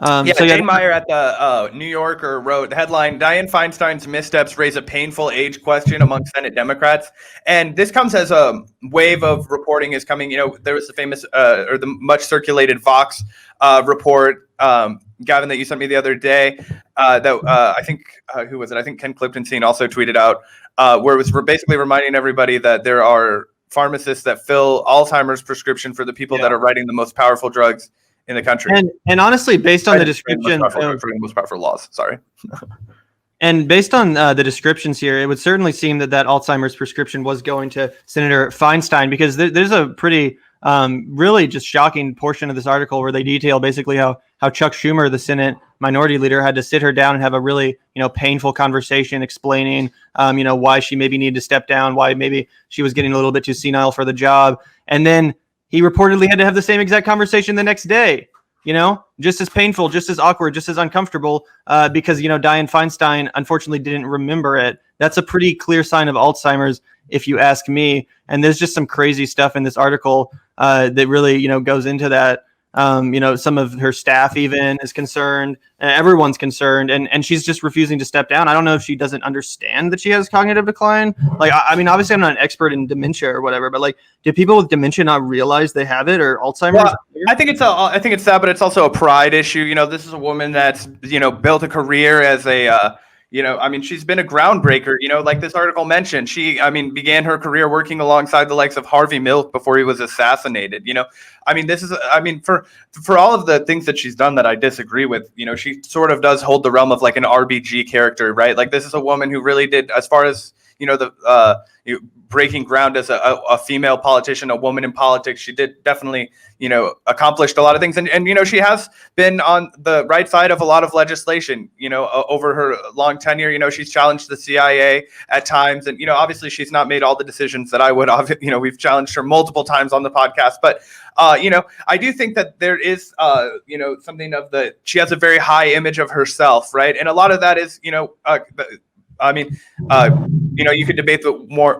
Jane Meyer at the New Yorker wrote the headline, Dianne Feinstein's missteps raise a painful age question among Senate Democrats. And this comes as a wave of reporting is coming. There was the famous or the much circulated Vox report, Gavin, that you sent me the other day that I think, who was it? I think Ken Clifton also tweeted out where it was basically reminding everybody that there are pharmacists that fill Alzheimer's prescription for the people that are writing the most powerful drugs in the country. And honestly, based on the description, most powerful laws. Sorry. And based on the descriptions here, it would certainly seem that Alzheimer's prescription was going to Senator Feinstein, because there's a pretty really just shocking portion of this article where they detail basically how Chuck Schumer, the Senate minority leader, had to sit her down and have a really painful conversation explaining why she maybe needed to step down, why maybe she was getting a little bit too senile for the job, and then he reportedly had to have the same exact conversation the next day, just as painful, just as awkward, just as uncomfortable, because, Dianne Feinstein unfortunately didn't remember it. That's a pretty clear sign of Alzheimer's, if you ask me. And there's just some crazy stuff in this article that really, goes into that. Some of her staff even is concerned. Everyone's concerned, and she's just refusing to step down. I don't know if she doesn't understand that she has cognitive decline. Like, I mean, obviously I'm not an expert in dementia or whatever, but like, do people with dementia not realize they have it, or Alzheimer's? Well, I think it's that, but it's also a pride issue. This is a woman that's, built a career as a, she's been a groundbreaker, like this article mentioned. She, began her career working alongside the likes of Harvey Milk before he was assassinated. For all of the things that she's done that I disagree with, she sort of does hold the realm of like an RBG character, right? Like, this is a woman who really did, as far as, breaking ground as a female politician, a woman in politics. She did definitely, accomplished a lot of things. And she has been on the right side of a lot of legislation, over her long tenure. She's challenged the CIA at times. And, obviously she's not made all the decisions that I would have, we've challenged her multiple times on the podcast. But, I do think that there is, something of she has a very high image of herself, right? And a lot of that is, you could debate the more,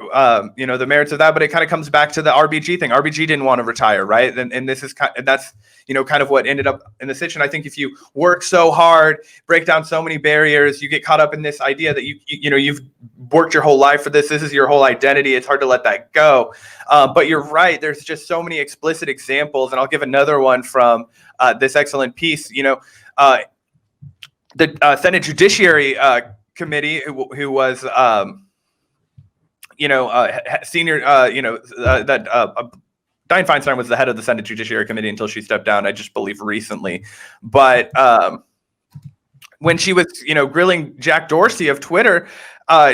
the merits of that, but it kind of comes back to the RBG thing. RBG didn't want to retire, right? And this is that's kind of what ended up in the situation. I think if you work so hard, break down so many barriers, you get caught up in this idea that you've worked your whole life for this. This is your whole identity. It's hard to let that go. But you're right. There's just so many explicit examples, and I'll give another one from this excellent piece. The Senate Judiciary Committee, who was, senior, Dianne Feinstein was the head of the Senate Judiciary Committee until she stepped down, I just believe recently. But when she was, grilling Jack Dorsey of Twitter,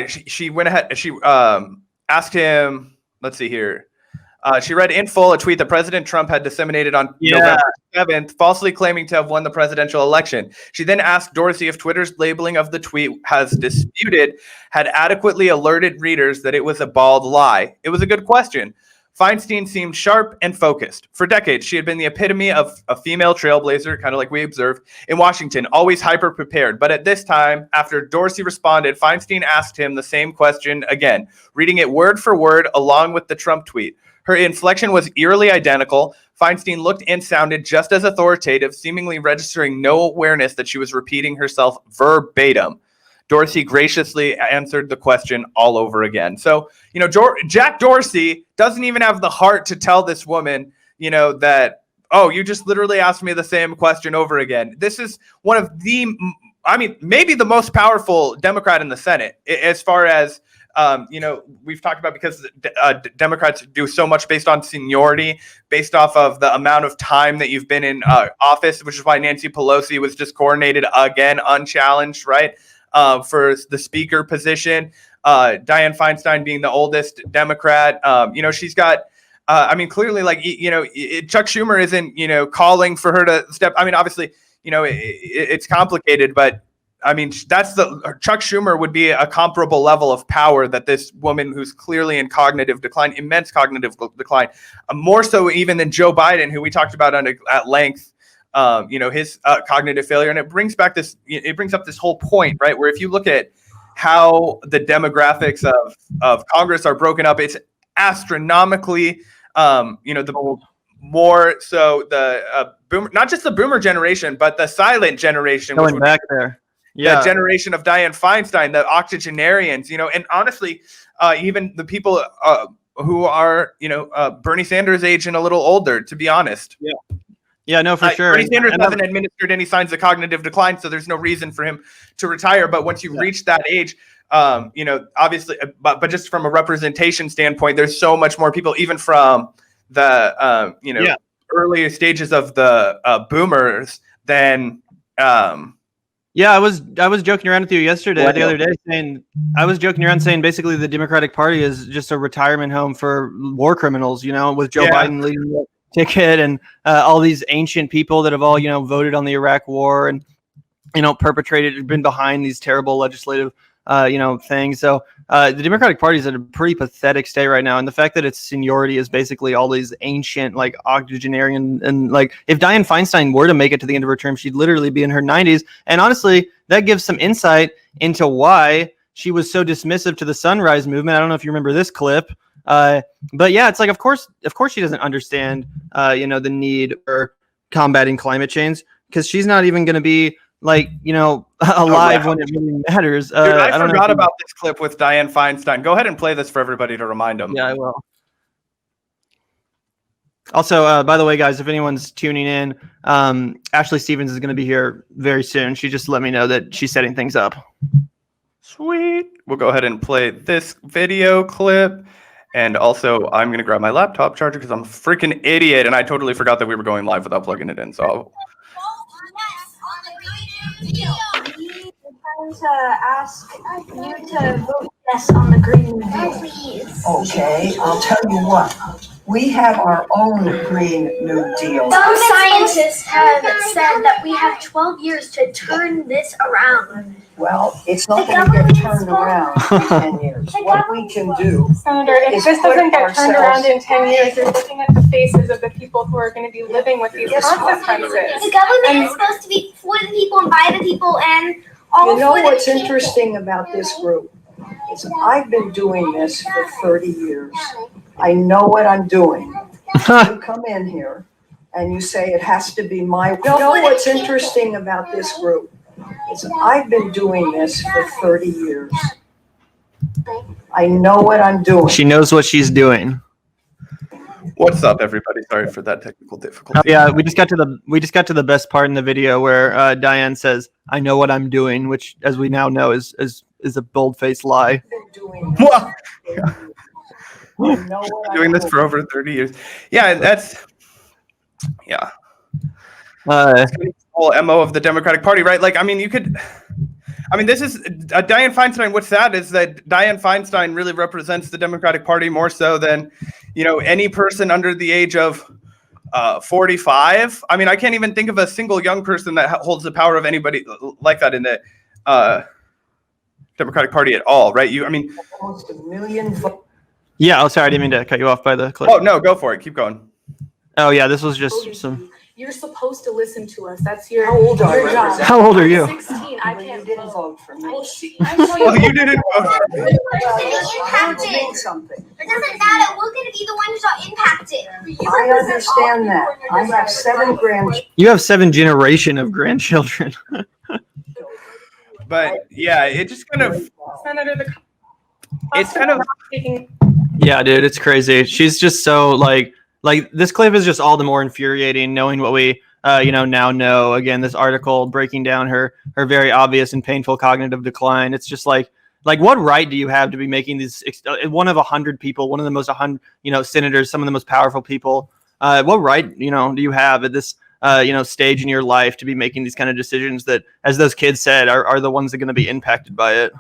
she went ahead, she asked him, let's see here. She read in full a tweet that President Trump had disseminated on November 7th, falsely claiming to have won the presidential election. She then asked Dorsey if Twitter's labeling of the tweet has disputed had adequately alerted readers that it was a bald lie. It was a good question. Feinstein seemed sharp and focused. For decades, she had been the epitome of a female trailblazer, kind of like we observed, in Washington, always hyper-prepared. But at this time, after Dorsey responded, Feinstein asked him the same question again, reading it word for word along with the Trump tweet. Her inflection was eerily identical. Feinstein looked and sounded just as authoritative, seemingly registering no awareness that she was repeating herself verbatim. Dorsey graciously answered the question all over again. So, Jack Dorsey doesn't even have the heart to tell this woman, that, oh, you just literally asked me the same question over again. This is one of maybe the most powerful Democrat in the Senate, as far as, we've talked about, because Democrats do so much based on seniority, based off of the amount of time that you've been in office, which is why Nancy Pelosi was just coronated again, unchallenged, right? For the speaker position. Dianne Feinstein being the oldest Democrat, she's got, clearly, like, Chuck Schumer isn't, calling for her to step. Obviously, it's complicated, but that's Chuck Schumer would be a comparable level of power that this woman, who's clearly in cognitive decline, immense cognitive decline, more so even than Joe Biden, who we talked about at length, his cognitive failure. And it brings up this whole point, right? Where if you look at how the demographics of Congress are broken up, it's astronomically, the more so the boomer, not just the boomer generation, but the silent generation, Going back there. The generation of Dianne Feinstein, the octogenarians, and honestly, even the people who are, Bernie Sanders' age and a little older, to be honest. Yeah, no, for sure. Bernie Sanders hasn't administered any signs of cognitive decline, so there's no reason for him to retire. But once you reach that age, obviously, but just from a representation standpoint, there's so much more people, even from the, earlier stages of the boomers than. Yeah, I was joking around with you yesterday, the other day, saying basically the Democratic Party is just a retirement home for war criminals, with Joe Biden leading the ticket and all these ancient people that have all, voted on the Iraq War and, been behind these terrible legislative, things. So the Democratic Party is at a pretty pathetic state right now. And the fact that its seniority is basically all these ancient, like octogenarian, and like if Dianne Feinstein were to make it to the end of her term, she'd literally be in her 90s. And honestly, that gives some insight into why she was so dismissive to the Sunrise Movement. I don't know if you remember this clip. But yeah, it's like, of course she doesn't understand, the need for combating climate change, because she's not even going to be alive when it really matters. Dude, I forgot about this clip with Dianne Feinstein. Go ahead and play this for everybody to remind them. Yeah, I will. Also, by the way, guys, if anyone's tuning in, Ashley Stevens is going to be here very soon. She just let me know that she's setting things up. Sweet. We'll go ahead and play this video clip. And also, I'm going to grab my laptop charger because I'm a freaking idiot. And I totally forgot that we were going live without plugging it in. So. I'm trying to ask you to vote yes on the Green New Deal. Please. Okay, I'll tell you what. We have our own Green New Deal. Some scientists have said that we have 12 years to turn this around. Well, it's not going to get turned around in 10 years. What we can do, Senator, if this doesn't get turned around in 10 years, you're looking at the faces of the people who are going to be living with these consequences. The government is supposed to be for the people and by the people and all you know for the what's people. interesting about this group is I've been doing this for 30 years. I know what I'm doing. You come in here and you say it has to be my. You know what's interesting about this group is I've been doing this for 30 years. I know what I'm doing. She knows what she's doing. What's up, everybody? Sorry for that technical difficulty. Yeah, we just got to the best part in the video where Dianne says, "I know what I'm doing," which, as we now know, is a bold-faced lie. What? Doing this for over 30 years. Yeah, that's the whole MO of the Democratic Party, right? Like, this is Dianne Feinstein. What's sad is that Dianne Feinstein really represents the Democratic Party more so than, any person under the age of 45. I can't even think of a single young person that holds the power of anybody like that in the Democratic Party at all, right? Almost 1 million votes. Yeah, oh, sorry, I didn't mean to cut you off by the clip. Oh, no, go for it. Keep going. Oh, yeah, this was just some... You're supposed to listen to us. That's your job. How old are you? 16. I You can't didn't vote. vote for me. Well, you didn't vote for me. Words mean something. It doesn't matter. We're going to be the ones that are impacted. I understand that. I have 7 grandchildren. You have 7 generation of grandchildren. But yeah, it just kind of Senator, it's kind of taking. Yeah, dude, it's crazy. She's just so like this clip is just all the more infuriating knowing what we now know. Again, this article breaking down her very obvious and painful cognitive decline. It's just like what right do you have to be making these one of 100 people, one of the most 100 senators, some of the most powerful people? What right do you have at this stage in your life to be making these kind of decisions that, as those kids said, are the ones that are going to be impacted by it?